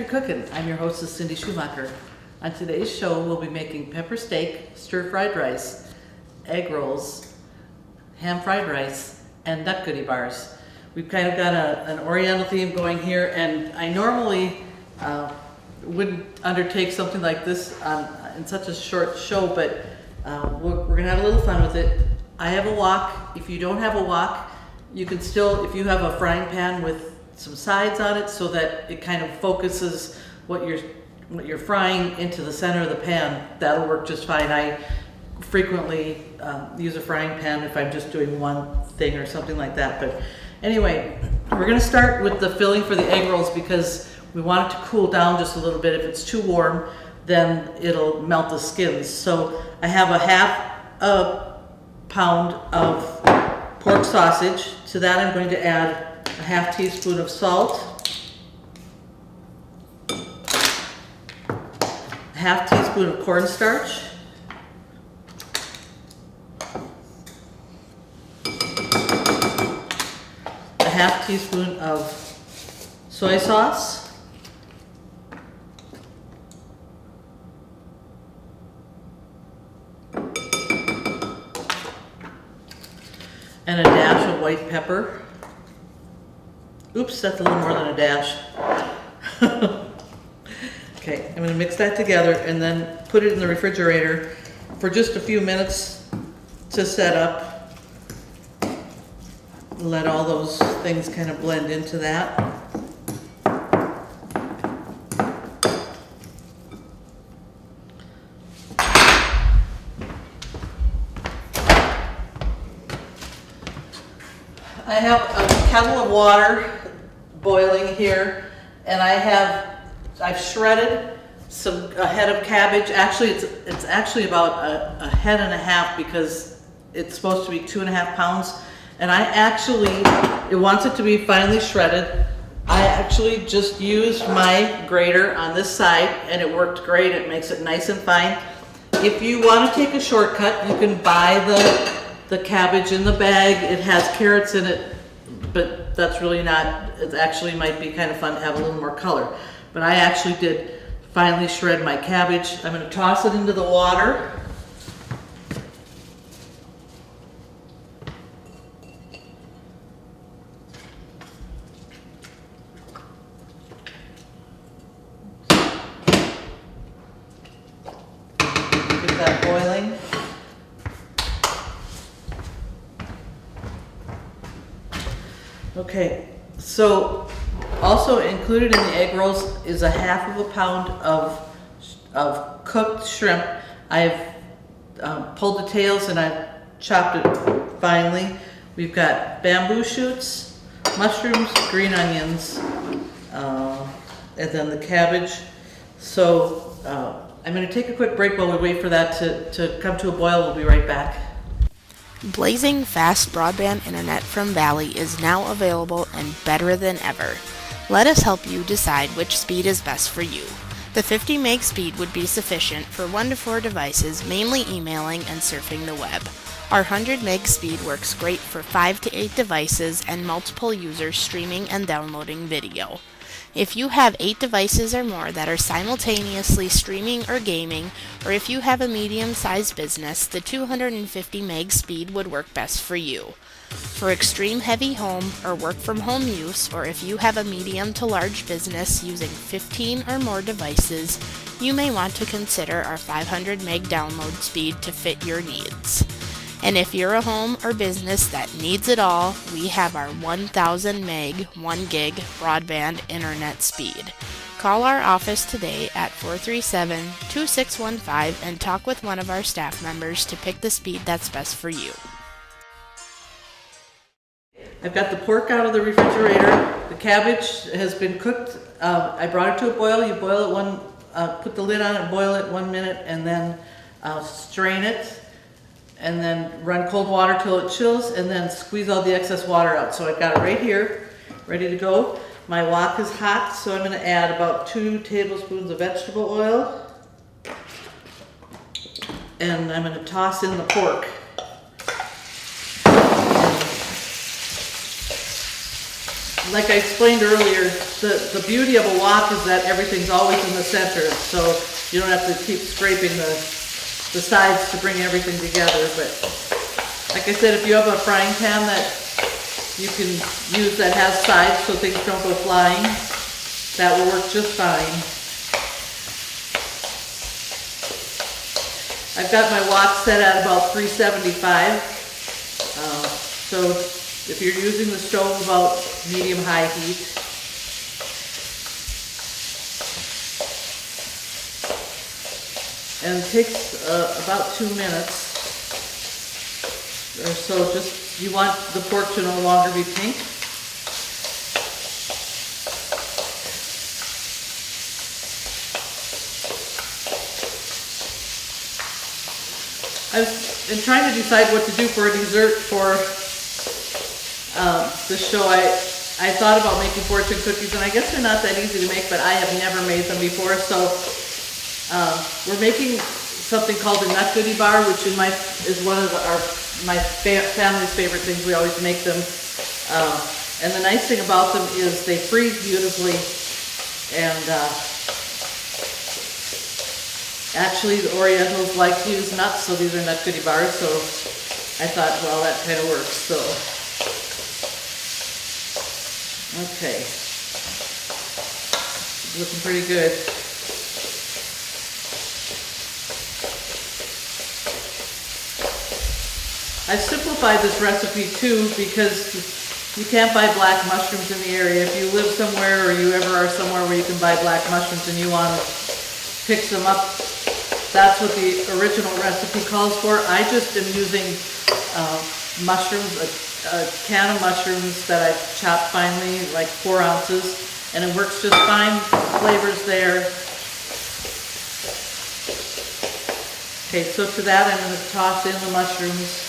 Cookin. I'm your hostess, Cindy Schumacher. On today's show, we'll be making pepper steak, stir-fried rice, egg rolls, ham-fried rice, and nut goodie bars. We've kind of got an oriental theme going here, and I normally wouldn't undertake something like this in such a short show, but we're gonna have a little fun with it. I have a wok. If you don't have a wok, you can still, if you have a frying pan with some sides on it so that it kind of focuses what you're frying into the center of the pan, that'll work just fine. I frequently use a frying pan if I'm just doing one thing or something like that. But anyway, we're gonna start with the filling for the egg rolls because we want it to cool down just a little bit. If it's too warm, then it'll melt the skins. So I have a half pound of pork sausage. To that I'm going to add a half teaspoon of salt, a half teaspoon of cornstarch, a half teaspoon of soy sauce, and a dash of white pepper. Oops, that's a little more than a dash. Okay, I'm going to mix that together and then put it in the refrigerator for just a few minutes to set up. Let all those things kind of blend into that. I have a kettle of water boiling here, and I've shredded a head of cabbage. Actually, it's actually about a head and a half because it's supposed to be 2.5 pounds. And it wants it to be finely shredded. I actually just used my grater on this side, and it worked great. It makes it nice and fine. If you want to take a shortcut, you can buy the cabbage in the bag. It has carrots in it, but that's really not, it actually might be kind of fun to have a little more color. But I actually did finely shred my cabbage. I'm going to toss it into the water. Get that boiling. Okay, so also included in the egg rolls is a half of a pound of cooked shrimp. I've pulled the tails and I've chopped it finely. We've got bamboo shoots, mushrooms, green onions, and then the cabbage. So I'm going to take a quick break while we wait for that to come to a boil. We'll be right back. Blazing fast broadband internet from Valley is now available and better than ever. Let us help you decide which speed is best for you. The 50 meg speed would be sufficient for 1 to 4 devices, mainly emailing and surfing the web. Our 100 meg speed works great for 5 to 8 devices and multiple users streaming and downloading video. If you have 8 devices or more that are simultaneously streaming or gaming, or if you have a medium-sized business, the 250 meg speed would work best for you. For extreme heavy home or work from home use, or if you have a medium to large business using 15 or more devices, you may want to consider our 500 meg download speed to fit your needs. And if you're a home or business that needs it all, we have our 1000 meg, 1 gig broadband internet speed. Call our office today at 437-2615 and talk with one of our staff members to pick the speed that's best for you. I've got the pork out of the refrigerator. The cabbage has been cooked. I brought it to a boil. You boil it put the lid on it, boil it 1 minute, and then strain it. And then run cold water till it chills, and then squeeze all the excess water out. So I've got it right here, ready to go. My wok is hot, so I'm going to add about 2 tablespoons of vegetable oil. And I'm going to toss in the pork. like I explained earlier, the beauty of a wok is that everything's always in the center, so you don't have to keep scraping the sides to bring everything together. But like I said, if you have a frying pan that you can use that has sides so things don't go flying, that will work just fine. I've got my wok set at about 375. So if you're using the stove, about medium-high heat. And it takes about 2 minutes or so. Just, you want the pork to no longer be pink. I've been trying to decide what to do for a dessert for this show. I thought about making fortune cookies, and I guess they're not that easy to make, but I have never made them before. So we're making something called a nut goodie bar, which is one of my family's favorite things. We always make them. And the nice thing about them is they freeze beautifully, and actually the Orientals like to use nuts, so these are nut goodie bars. So I thought, well, that kind of works. So okay, looking pretty good. I've simplified this recipe too because you can't buy black mushrooms in the area. If you live somewhere or you ever are somewhere where you can buy black mushrooms and you want to pick them up, that's what the original recipe calls for. I just am using mushrooms, a can of mushrooms that I've chopped finely, like 4 ounces, and it works just fine. The flavor's there. Okay, so to that I'm going to toss in the mushrooms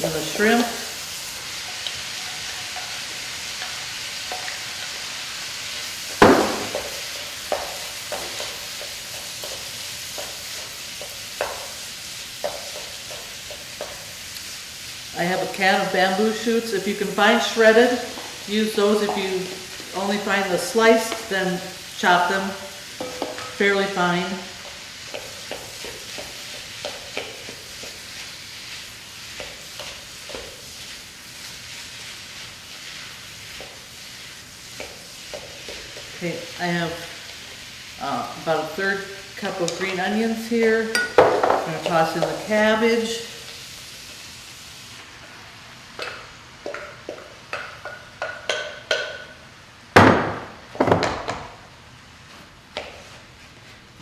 and the shrimp. I have a can of bamboo shoots. If you can find shredded, use those. If you only find the sliced, then chop them fairly fine. Okay, I have about a 1/3 cup of green onions here. I'm going to toss in the cabbage.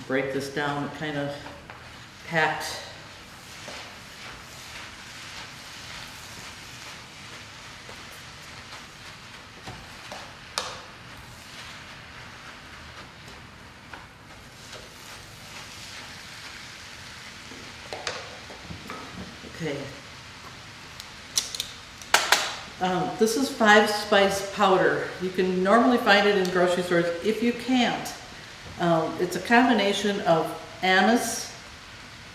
Break this down, kind of packed. Okay. This is 5-spice powder. You can normally find it in grocery stores. If you can't, it's a combination of anise,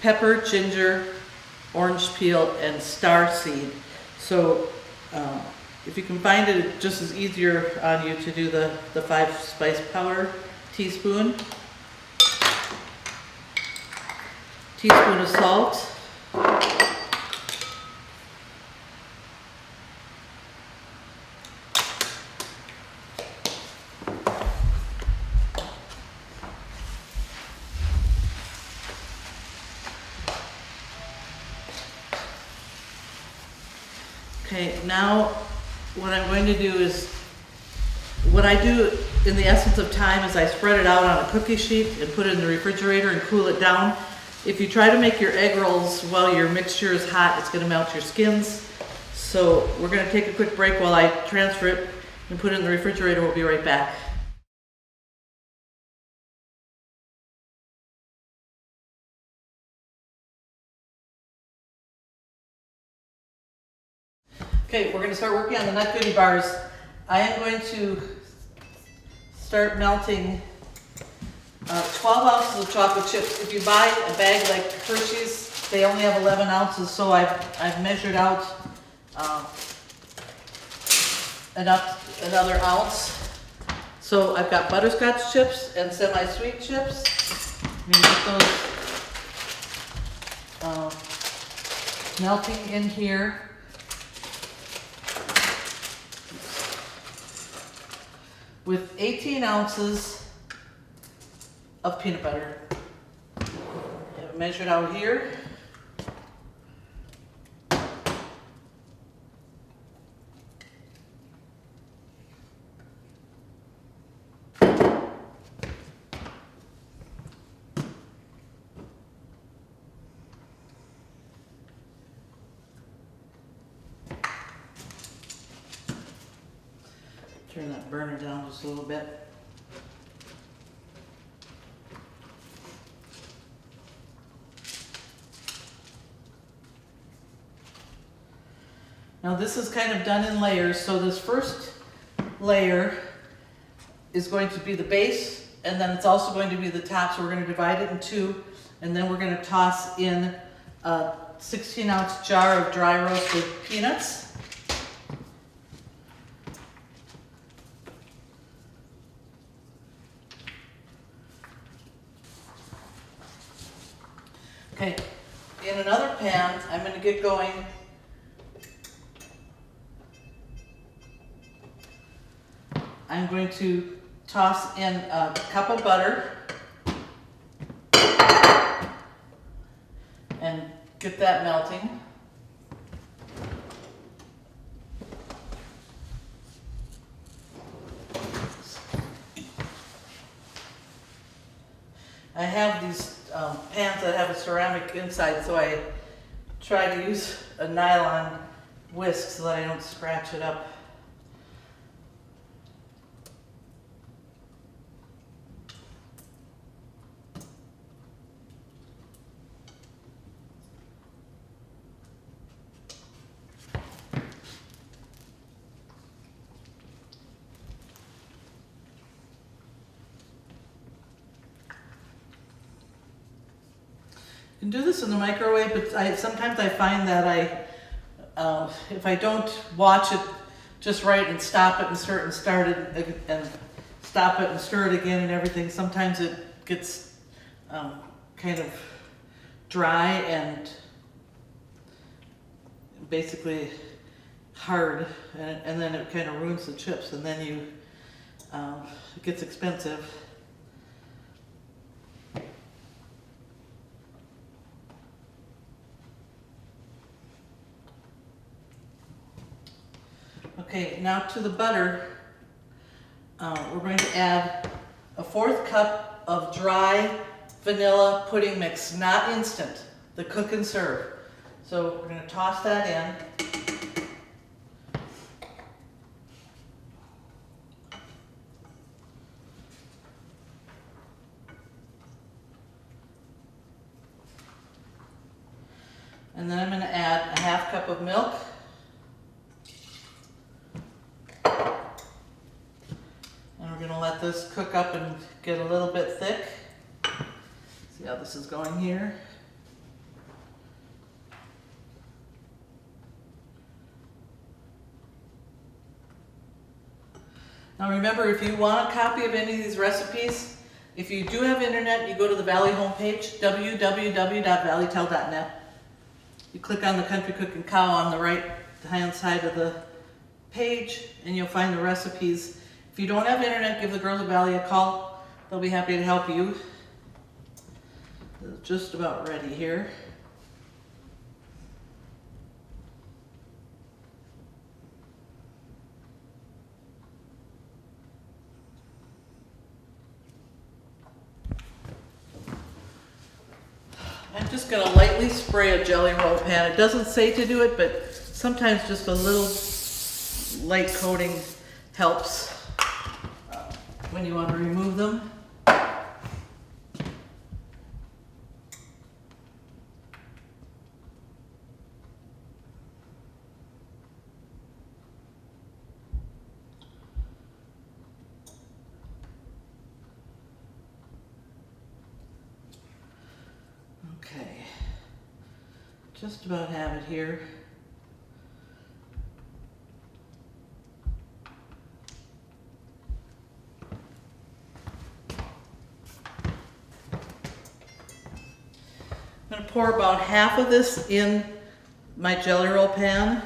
pepper, ginger, orange peel, and star seed. So if you can find it, it just is easier on you to do the 5-spice powder. Teaspoon of salt. Okay, now what I'm going to do is, what I do in the essence of time is I spread it out on a cookie sheet and put it in the refrigerator and cool it down. If you try to make your egg rolls while your mixture is hot, it's going to melt your skins. So we're going to take a quick break while I transfer it and put it in the refrigerator. We'll be right back. Okay, we're going to start working on the nut goodie bars. I am going to start melting 12 ounces of chocolate chips. If you buy a bag like Hershey's, they only have 11 ounces, so I've measured out another ounce. So I've got butterscotch chips and semi-sweet chips. I'm gonna get those melting in here. With 18 ounces of peanut butter. I have it measured out here. Turn that burner down just a little bit. Now this is kind of done in layers, so this first layer is going to be the base, and then it's also going to be the top, so we're going to divide it in two, and then we're going to toss in a 16-ounce jar of dry roasted peanuts. Okay, in another pan, I'm going to get going. I'm going to toss in a cup of butter and get that melting. I have these pans that have a ceramic inside, so I try to use a nylon whisk so that I don't scratch it up. You can do this in the microwave, but sometimes I find that if I don't watch it just right and stop it and stir it and start it and stop it and stir it again and everything, sometimes it gets kind of dry and basically hard, and then it kind of ruins the chips, and then it gets expensive. Okay, now to the butter, we're going to add a 1/4 cup of dry vanilla pudding mix, not instant, the cook and serve. So we're going to toss that in. And then I'm going to add a 1/2 cup of milk. We're going to let this cook up and get a little bit thick. See how this is going here. Now remember, if you want a copy of any of these recipes, if you do have internet, you go to the Valley homepage, www.valleytel.net. You click on the Country Cooking Cow on the right hand side of the page, and you'll find the recipes. If you don't have internet, give the girls at Valley a call. They'll be happy to help you. It's just about ready here. I'm just going to lightly spray a jelly roll pan. It doesn't say to do it, but sometimes just a little light coating helps when you want to remove them. Okay, just about have it here. I'm gonna pour about half of this in my jelly roll pan.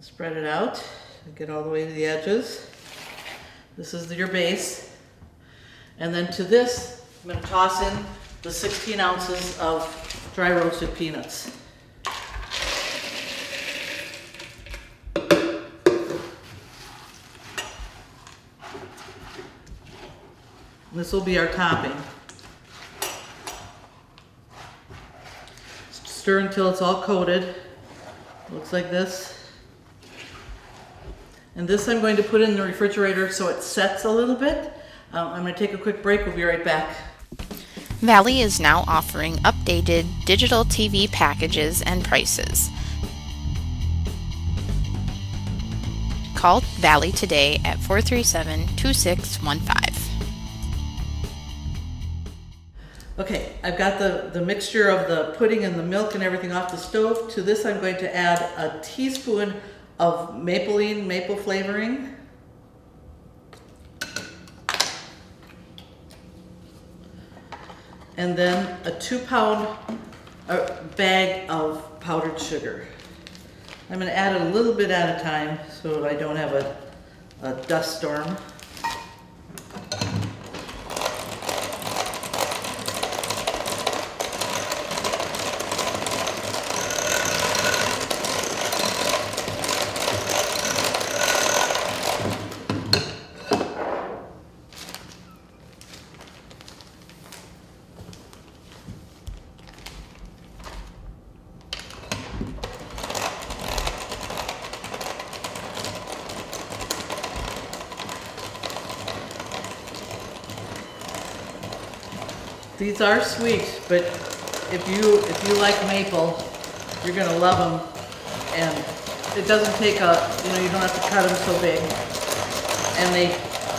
Spread it out, get all the way to the edges. This is your base. And then to this, I'm going to toss in the 16 ounces of dry roasted peanuts. This will be our topping. Stir until it's all coated. Looks like this. And this I'm going to put in the refrigerator so it sets a little bit. I'm going to take a quick break. We'll be right back. Valley is now offering updated digital TV packages and prices. Call Valley today at 437-2615. Okay, I've got the mixture of the pudding and the milk and everything off the stove. To this I'm going to add a teaspoon of maple flavoring. And then a 2-pound bag of powdered sugar. I'm going to add a little bit at a time so that I don't have a dust storm. These are sweet, but if you like maple, you're gonna love them. And it doesn't take you don't have to cut them so big. And they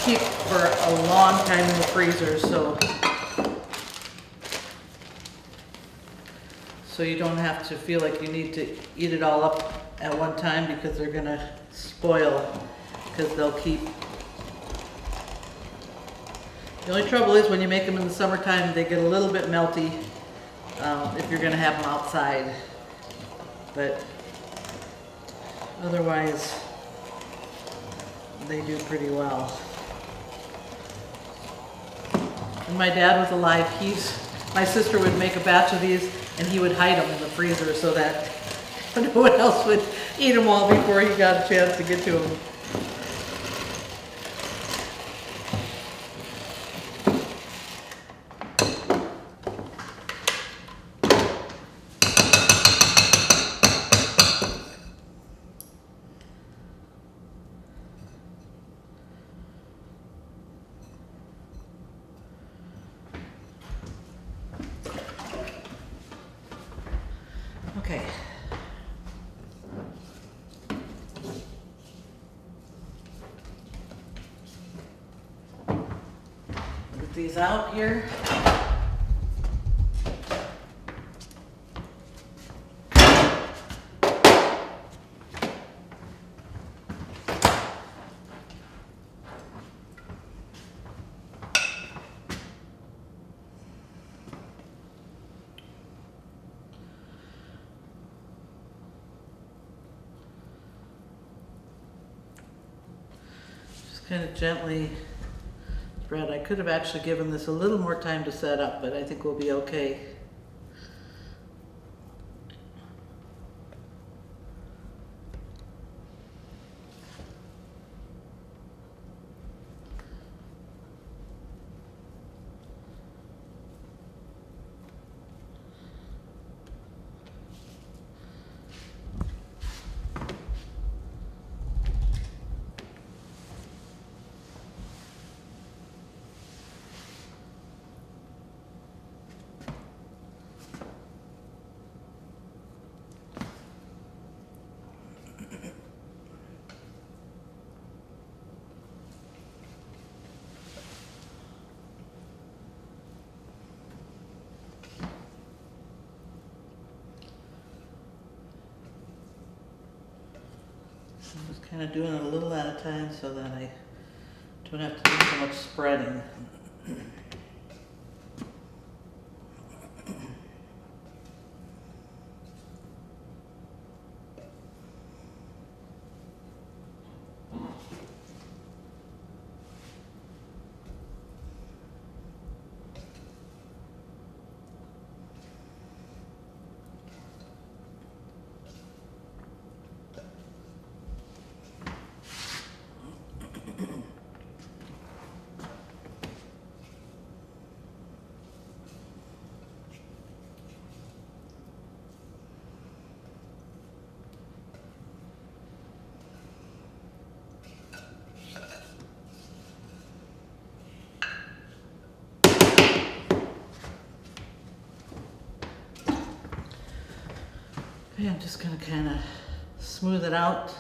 keep for a long time in the freezer, so you don't have to feel like you need to eat it all up at one time because they're gonna spoil because they'll keep. The only trouble is when you make them in the summertime, they get a little bit melty if you're going to have them outside. But otherwise, they do pretty well. When my dad was alive, my sister would make a batch of these and he would hide them in the freezer so that no one else would eat them all before he got a chance to get to them. Okay. Get these out here. Kind of gently spread. I could have actually given this a little more time to set up, but I think we'll be okay. Kind of doing it a little at a time so that I don't have to do so much spreading. Okay, I'm just going to kind of smooth it out.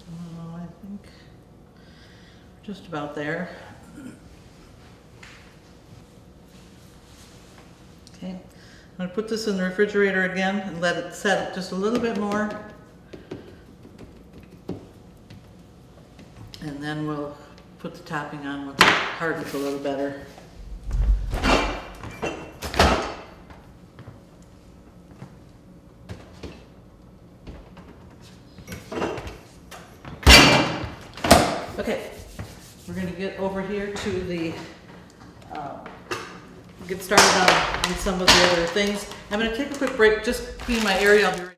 I think just about there. Okay, I'm going to put this in the refrigerator again and let it set just a little bit more. And then we'll put the topping on once it hardens a little better. Okay, we're going to get over here to the, get started on some of the other things. I'm going to take a quick break, just clean my area. I'll be right.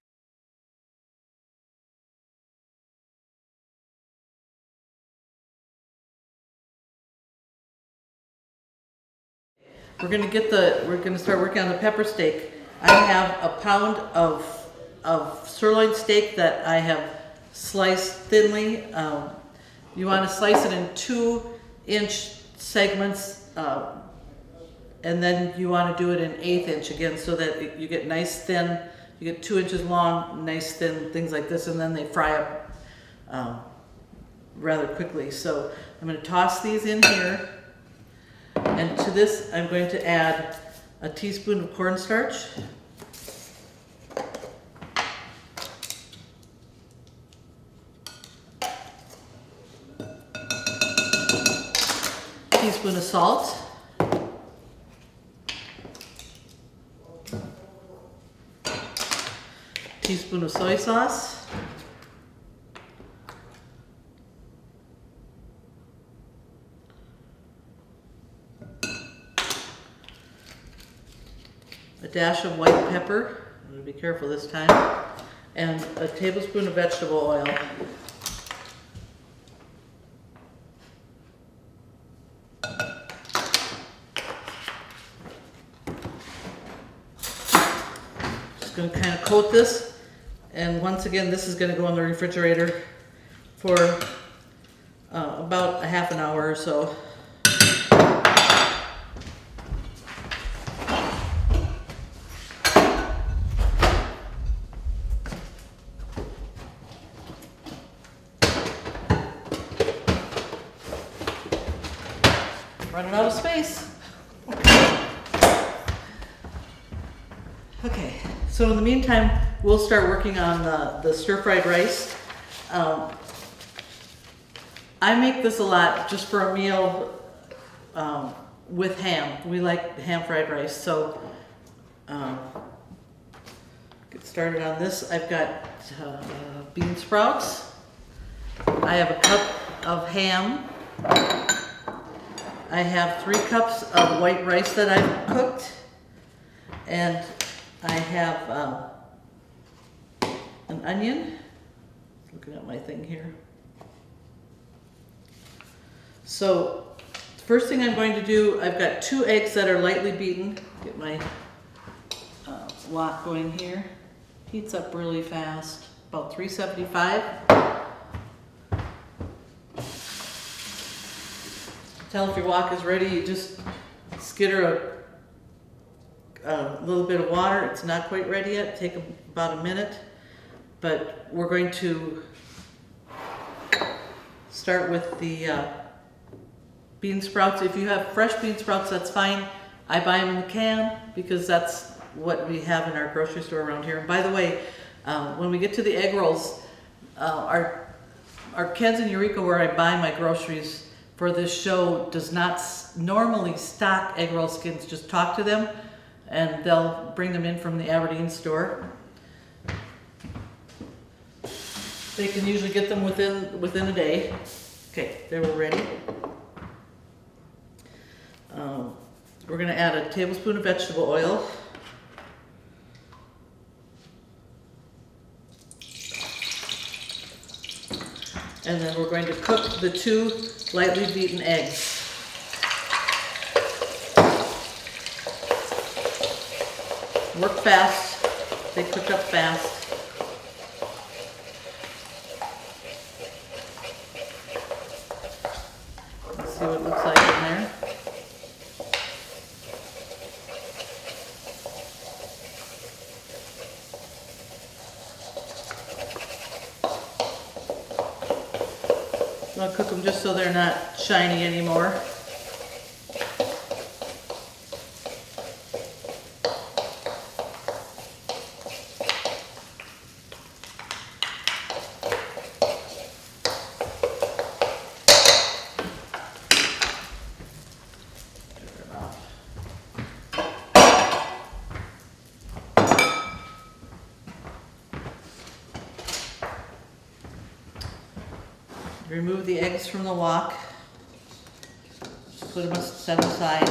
We're going to start working on the pepper steak. I have a pound of sirloin steak that I have sliced thinly. You want to slice it in 2-inch segments, and then you want to do it in 1/8 inch again, so that you get nice thin. You get 2 inches long, nice thin things like this, and then they fry up rather quickly. So I'm going to toss these in here, and to this I'm going to add a teaspoon of cornstarch. Teaspoon of salt, teaspoon of soy sauce, a dash of white pepper, I'm going to be careful this time, and a tablespoon of vegetable oil. Going to kind of coat this, and once again this is going to go in the refrigerator for about a half an hour or so. Running out of space. Okay. So in the meantime, we'll start working on the stir-fried rice. I make this a lot just for a meal with ham. We like ham fried rice. So get started on this. I've got bean sprouts. I have a cup of ham. I have 3 cups of white rice that I've cooked. And I have an onion, looking at my thing here, So first thing I'm going to do, I've got 2 eggs that are lightly beaten. Get my wok going here. Heats up really fast, about 375. Tell if your wok is ready, you just skitter a little bit of water. It's not quite ready yet, take about a minute. But we're going to start with the bean sprouts. If you have fresh bean sprouts, that's fine. I buy them in the can because that's what we have in our grocery store around here. And by the way, when we get to the egg rolls, our Ken's in Eureka, where I buy my groceries for this show, does not normally stock egg roll skins. Just talk to them and they'll bring them in from the Aberdeen store. They can usually get them within a day. Okay, they were ready. We're going to add a tablespoon of vegetable oil. And then we're going to cook the 2 lightly beaten eggs. Work fast. They cook up fast. Let's see what it looks like in there. I'll cook them just so they're not shiny anymore. Remove the eggs from the wok. Just put them set aside.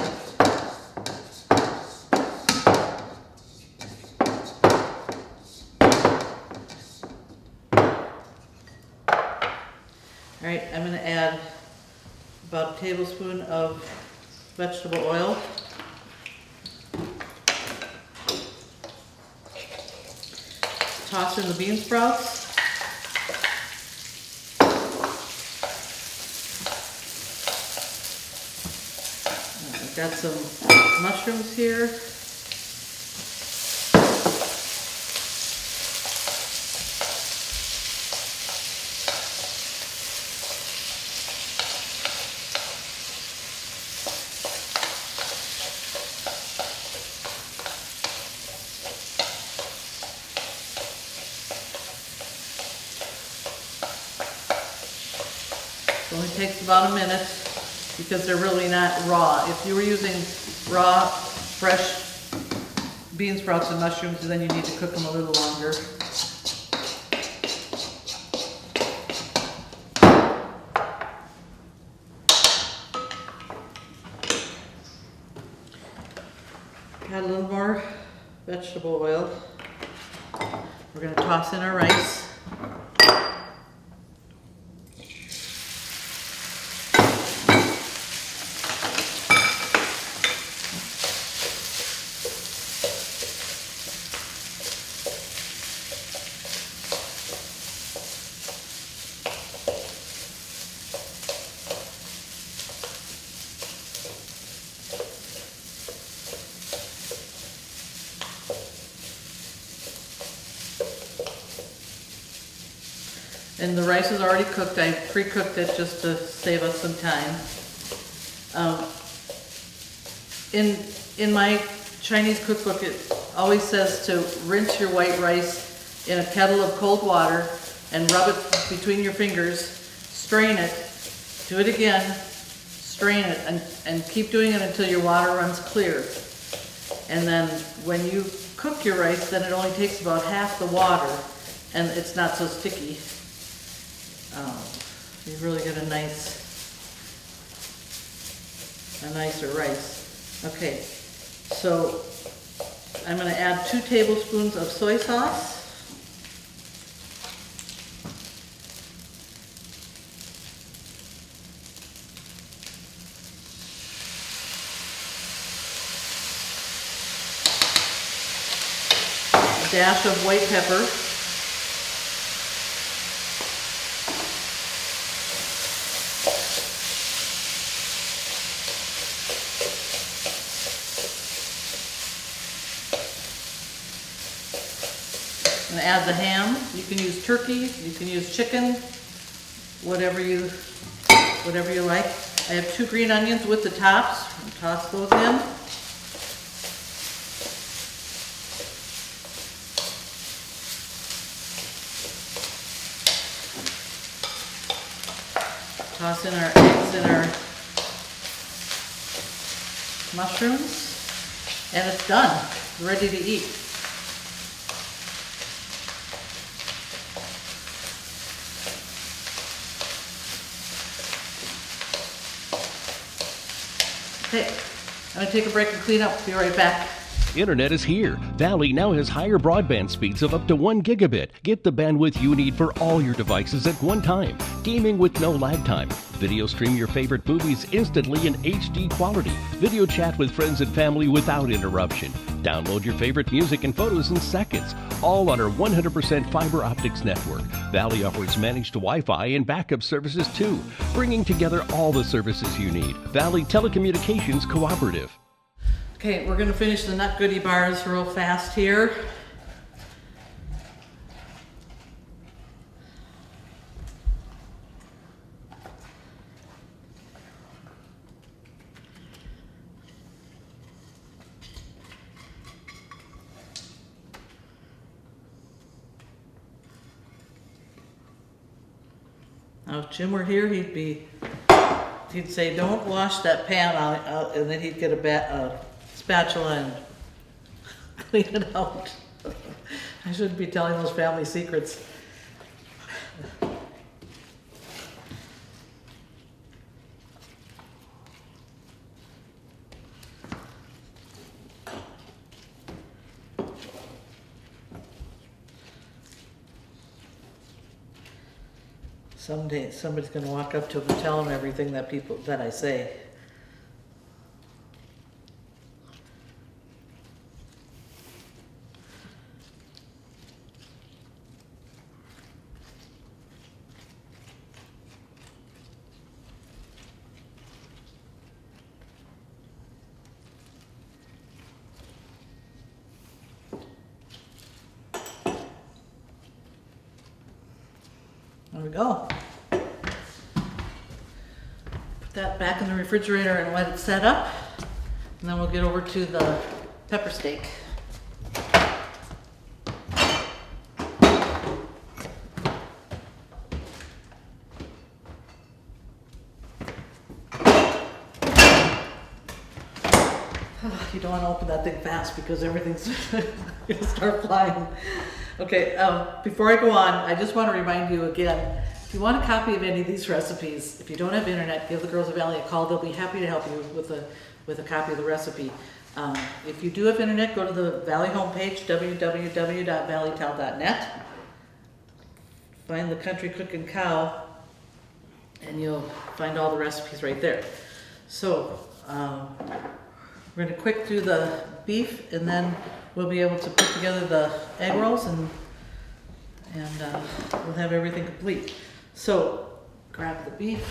All right, I'm going to add about a tablespoon of vegetable oil. Toss in the bean sprouts. Got some mushrooms here. It only takes about a minute, because they're really not raw. If you were using raw, fresh bean sprouts and mushrooms, then you need to cook them a little longer. Add a little more vegetable oil. We're going to toss in our rice. And the rice is already cooked. I pre-cooked it just to save us some time. In my Chinese cookbook, it always says to rinse your white rice in a kettle of cold water and rub it between your fingers, strain it, do it again, strain it, and keep doing it until your water runs clear. And then when you cook your rice, then it only takes about half the water and it's not so sticky. You really get a nicer rice. Okay, so I'm going to add 2 tablespoons of soy sauce. a dash of white pepper. And add the ham. You can use turkey, you can use chicken, whatever you like. I have 2 green onions with the tops. Toss those in. Toss in our eggs and our mushrooms, and it's done. Ready to eat. Okay, I'm gonna take a break and clean up. Be right back. Internet is here. Valley now has higher broadband speeds of up to 1 gigabit. Get the bandwidth you need for all your devices at one time. Gaming with no lag time. Video stream your favorite movies instantly in HD quality. Video chat with friends and family without interruption. Download your favorite music and photos in seconds. All on our 100% fiber optics network. Valley offers managed Wi-Fi and backup services too, bringing together all the services you need. Valley Telecommunications Cooperative. Okay, we're gonna finish the nut goodie bars real fast here. Now, if Jim were here, he'd say, "Don't wash that pan out," and then he'd get a spatula and clean it out. I shouldn't be telling those family secrets. Someday somebody's going to walk up to him and tell him everything that I say. There we go. Put that back in the refrigerator and let it set up. And then we'll get over to the pepper steak. You don't want to open that thing fast because everything's going to start flying. Okay, before I go on, I just want to remind you again, if you want a copy of any of these recipes, if you don't have internet, give the Girls of Valley a call. They'll be happy to help you with a copy of the recipe. If you do have internet, go to the Valley homepage, www.valleytel.net. Find the Country Cookin' Cow, and you'll find all the recipes right there. So, we're going to quick do the beef, and then we'll be able to put together the egg rolls, and we'll have everything complete. So, grab the beef.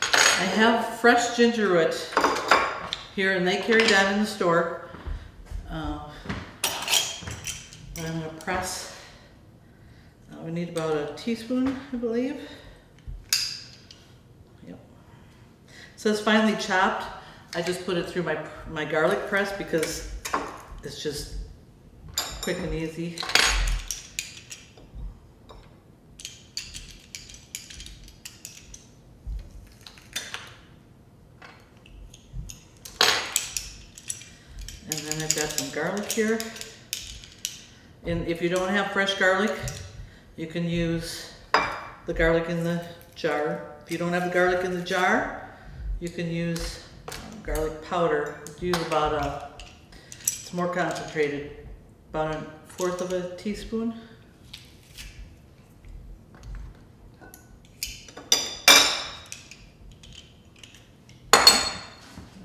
I have fresh ginger root here, and they carry that in the store. I'm going to press. We need about a teaspoon, I believe. Yep. It says finely chopped. I just put it through my garlic press because it's just quick and easy. And then I've got some garlic here. And if you don't have fresh garlic, you can use the garlic in the jar. If you don't have the garlic in the jar, you can use garlic powder. Use about it's more concentrated, about 1/4 of a teaspoon.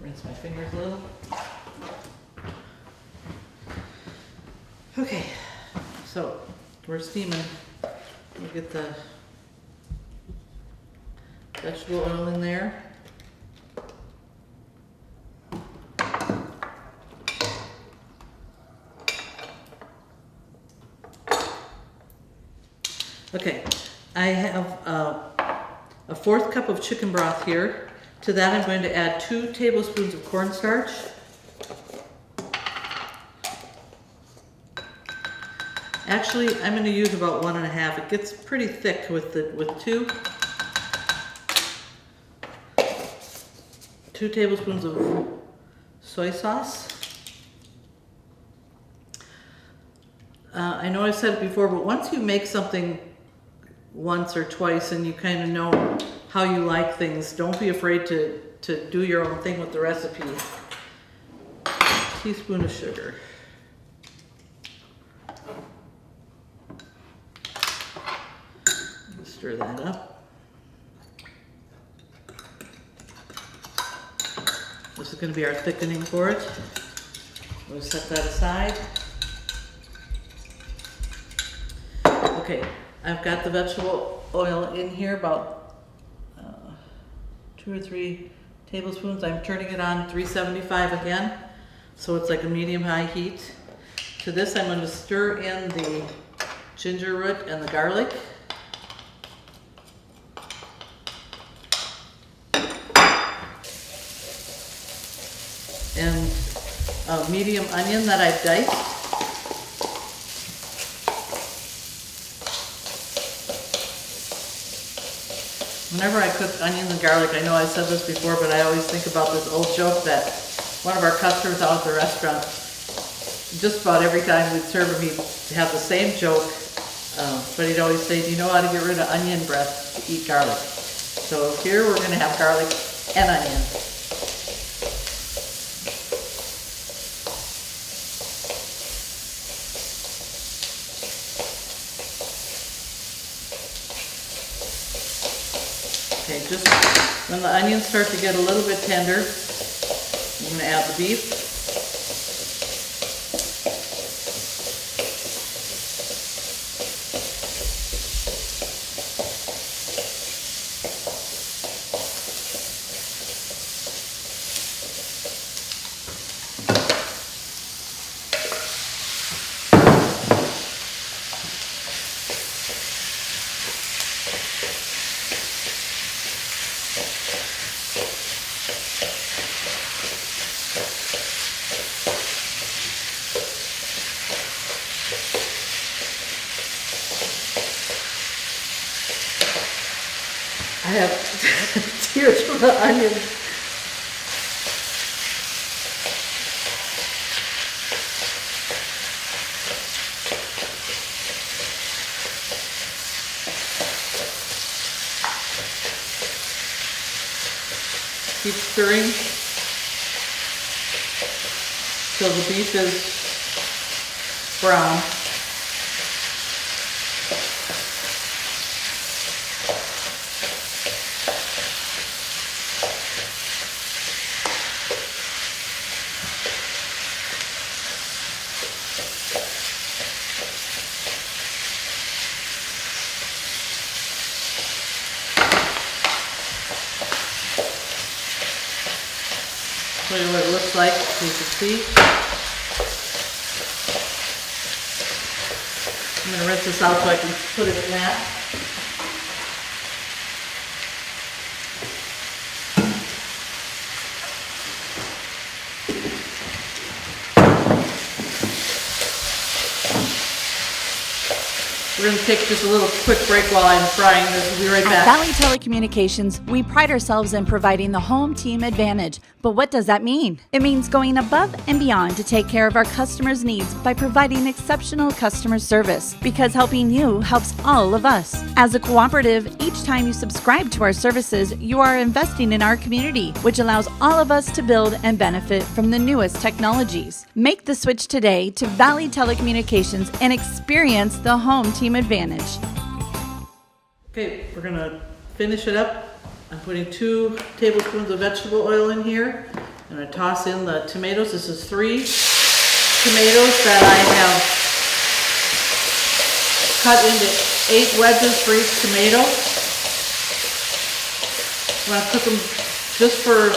Rinse my fingers a little. Okay, so we're steaming. We'll get the vegetable oil in there. Okay, I have a 1/4 cup of chicken broth here. To that I'm going to add 2 tablespoons of cornstarch. Actually, I'm going to use about 1 1/2. It gets pretty thick with 2. 2 tablespoons of soy sauce. I know I've said it before, but once you make something once or twice and you kind of know how you like things, don't be afraid to do your own thing with the recipe. Teaspoon of sugar. Stir that up. This is going to be our thickening for it. We'll set that aside. Okay, I've got the vegetable oil in here, about 2 or 3 tablespoons. I'm turning it on 375 again, so it's like a medium-high heat. To this, I'm going to stir in the ginger root and the garlic. And a medium onion that I've diced. Whenever I cook onions and garlic, I know I said this before, but I always think about this old joke that one of our customers out at the restaurant, just about every time we'd serve him, he'd have the same joke, but he'd always say, do you know how to get rid of onion breath to eat garlic? So here we're going to have garlic and onion. Okay, just when the onions start to get a little bit tender, I'm going to add the beef. I have tears from the onion. Keep stirring till the beef is brown. Show you what it looks like, so you can see. I'm going to rinse this out so I can put it in that. We're going to take just a little quick break while I'm frying this. We'll be right At back. Valley Telecommunications, we pride ourselves in providing the home team advantage. But what does that mean? It means going above and beyond to take care of our customers' needs by providing exceptional customer service, because helping you helps all of us. As a cooperative, each time you subscribe to our services, you are investing in our community, which allows all of us to build and benefit from the newest technologies. Make the switch today to Valley Telecommunications and experience the home team advantage. Okay, we're gonna finish it up. I'm putting 2 tablespoons of vegetable oil in here. I'm gonna toss in the tomatoes. This is 3 tomatoes that I have cut into 8 wedges for each tomato. I'm gonna cook them just for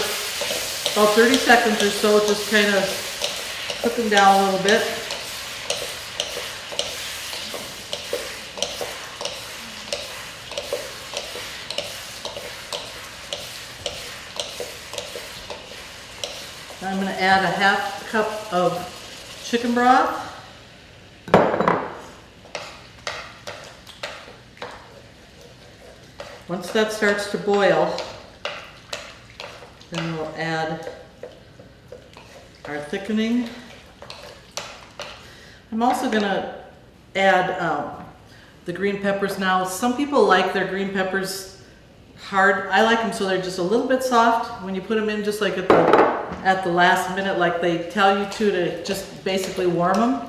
about 30 seconds or so, just kind of cook them down a little bit. I'm going to add a 1/2 cup of chicken broth. Once that starts to boil, then we'll add our thickening. I'm also going to add the green peppers now. Some people like their green peppers hard. I like them so they're just a little bit soft when you put them in, just like at the last minute, like they tell you to just basically warm them.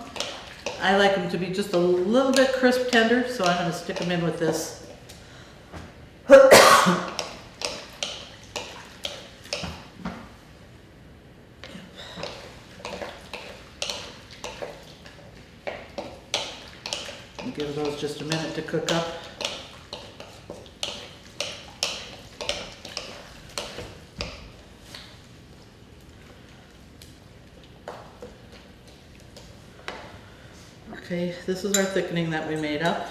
I like them to be just a little bit crisp tender, so I'm going to stick them in with this. Give those just a minute to cook up. Okay, this is our thickening that we made up.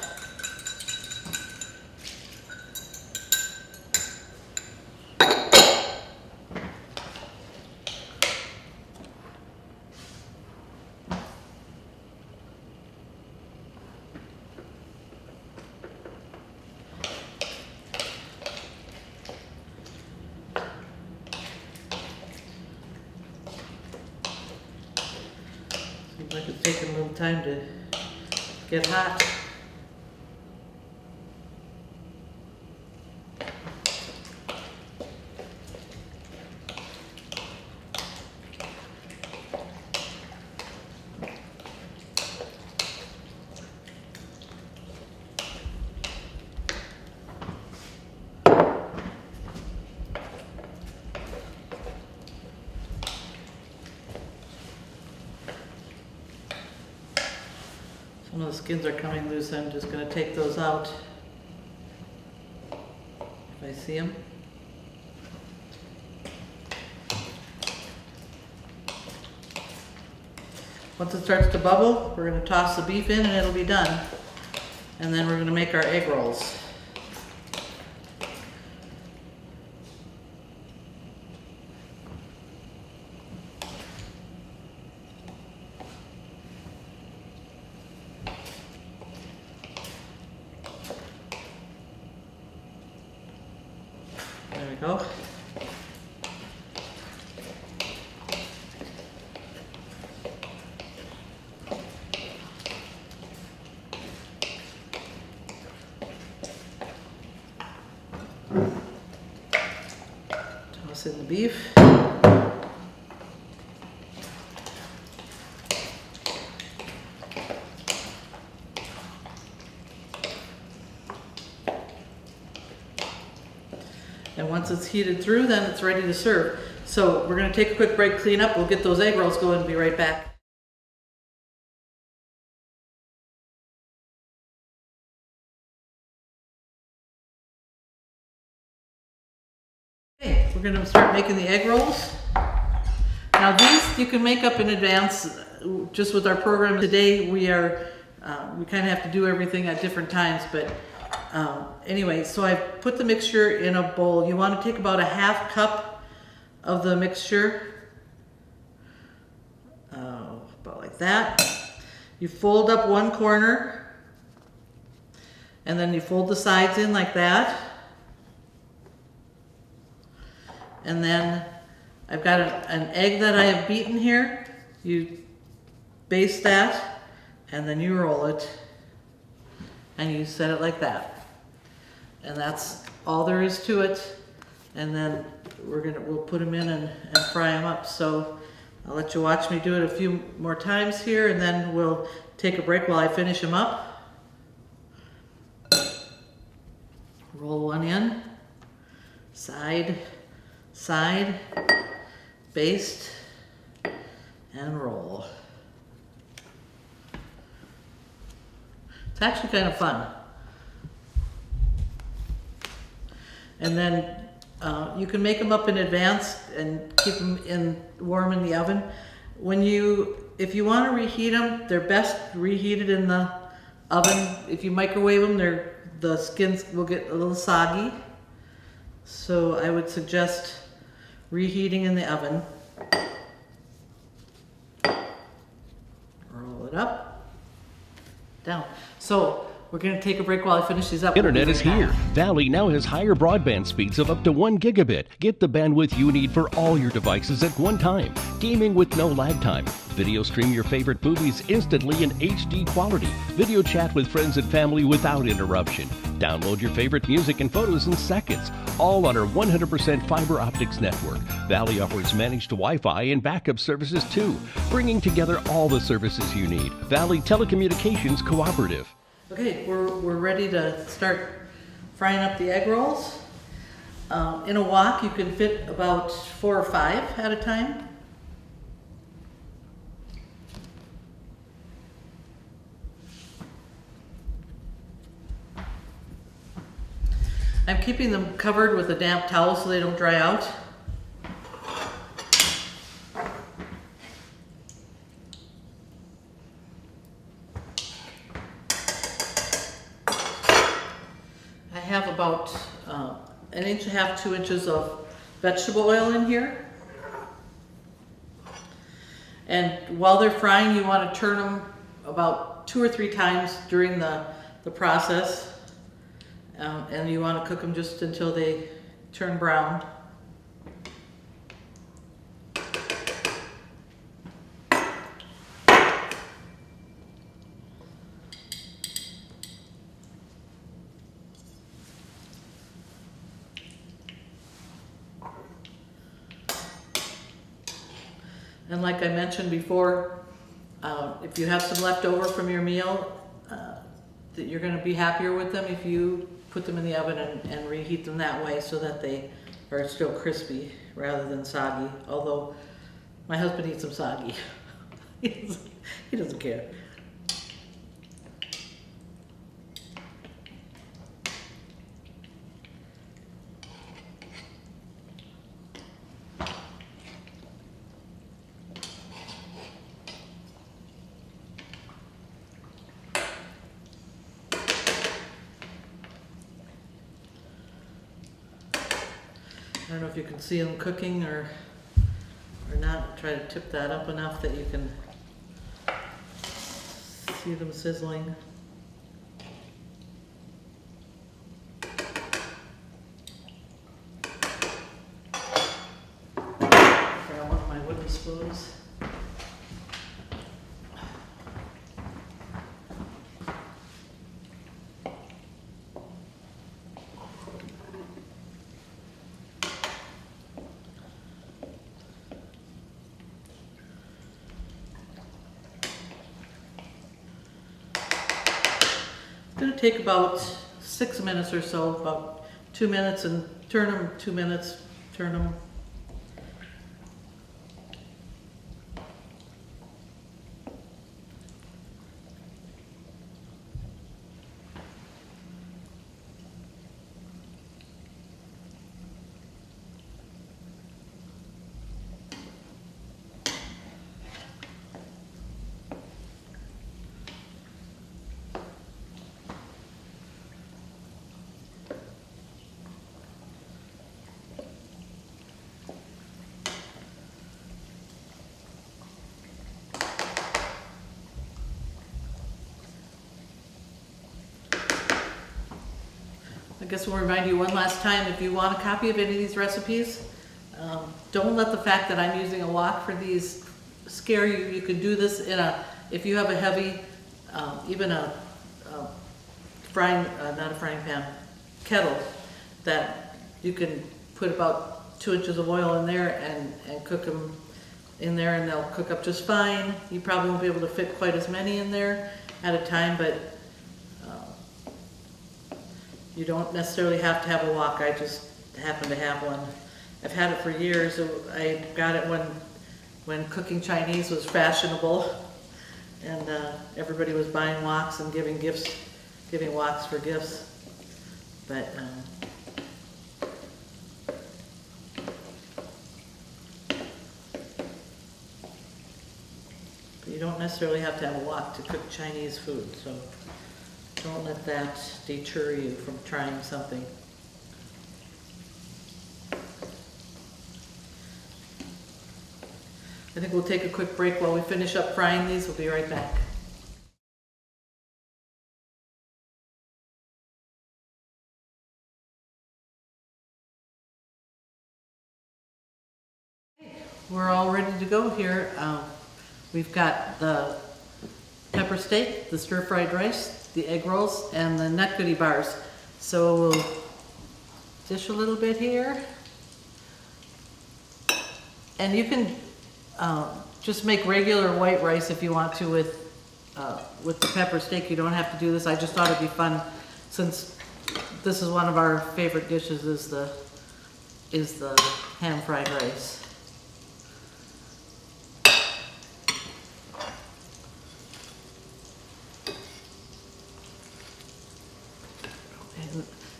Seems like it's taking a little time to get hot. Some of the skins are coming loose. I'm just going to take those out if I see them. Once it starts to bubble, we're going to toss the beef in and it'll be done. And then we're going to make our egg rolls. There we go. Toss in the beef. And once it's heated through, then it's ready to serve. So we're going to take a quick break, clean up. We'll get those egg rolls going and be right back. Okay, we're going to start making the egg rolls. Now these you can make up in advance just with our program. Today we kind of have to do everything at different times, but anyway, so I've put the mixture in a bowl. You want to take about a 1/2 cup of the mixture, about like that. You fold up one corner And then you fold the sides in like that. And then I've got an egg that I have beaten here. You baste that, and then you roll it, and you set it like that. And that's all there is to it. And then we'll put them in and fry them up. So I'll let you watch me do it a few more times here, and then we'll take a break while I finish them up. Roll one in, side, side, baste, and roll. It's actually kind of fun. And then you can make them up in advance and keep them warm in the oven. If you want to reheat them, they're best reheated in the oven. If you microwave them, the skins will get a little soggy. So I would suggest reheating in the oven. Roll it up, down. So we're going to take a break while I finish these up. Internet is here. Valley now has higher broadband speeds of up to 1 gigabit. Get the bandwidth you need for all your devices at one time. Gaming with no lag time. Video stream your favorite movies instantly in HD quality. Video chat with friends and family without interruption. Download your favorite music and photos in seconds. All on our 100% fiber optics network. Valley offers managed Wi-Fi and backup services too, bringing together all the services you need. Valley Telecommunications Cooperative. Okay, we're ready to start frying up the egg rolls. In a wok, you can fit about 4 or 5 at a time. I'm keeping them covered with a damp towel so they don't dry out. I have about 1.5 inches, 2 inches of vegetable oil in here. And while they're frying, you want to turn them about 2 or 3 times during the process. And you want to cook them just until they turn brown. And like I mentioned before, if you have some left over from your meal, that you're going to be happier with them if you put them in the oven and reheat them that way so that they are still crispy rather than soggy. Although my husband eats them soggy. He doesn't care. I don't know if you can see them cooking or not. Try to tip that up enough that you can see them sizzling. Grab one of my wooden spoons. It's going to take about 6 minutes or so, about 2 minutes, and turn them, 2 minutes, turn them. guess we'll remind you one last time, if you want a copy of any of these recipes, don't let the fact that I'm using a wok for these scare you. You can do this in if you have a heavy, even a not a frying pan, kettle, that you can put about 2 inches of oil in there and cook them in there, and they'll cook up just fine. You probably won't be able to fit quite as many in there at a time, but you don't necessarily have to have a wok. I just happen to have one. I've had it for years. I got it when cooking Chinese was fashionable, and everybody was buying woks and giving woks for gifts. But you don't necessarily have to have a wok to cook Chinese food, so don't let that deter you from trying something. I think we'll take a quick break while we finish up frying these. We'll be right back. We're all ready to go here. We've got the pepper steak, the stir-fried rice, the egg rolls, and the nut goodie bars. So we'll dish a little bit here. And you can just make regular white rice if you want to with the pepper steak. You don't have to do this. I just thought it'd be fun, since this is one of our favorite dishes, is the ham fried rice.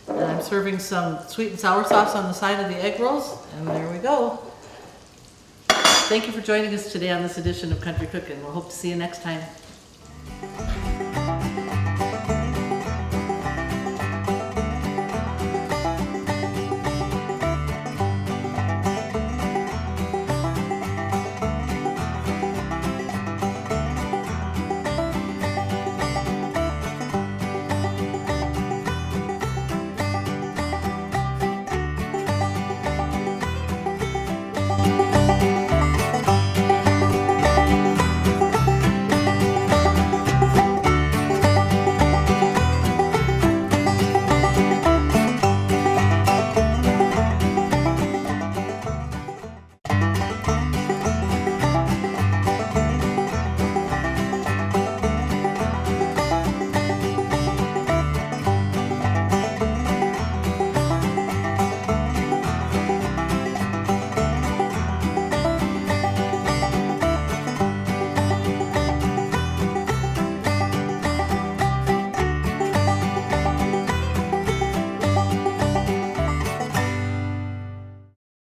And I'm serving some sweet and sour sauce on the side of the egg rolls, and there we go. Thank you for joining us today on this edition of Country Cookin'. We'll hope to see you next time.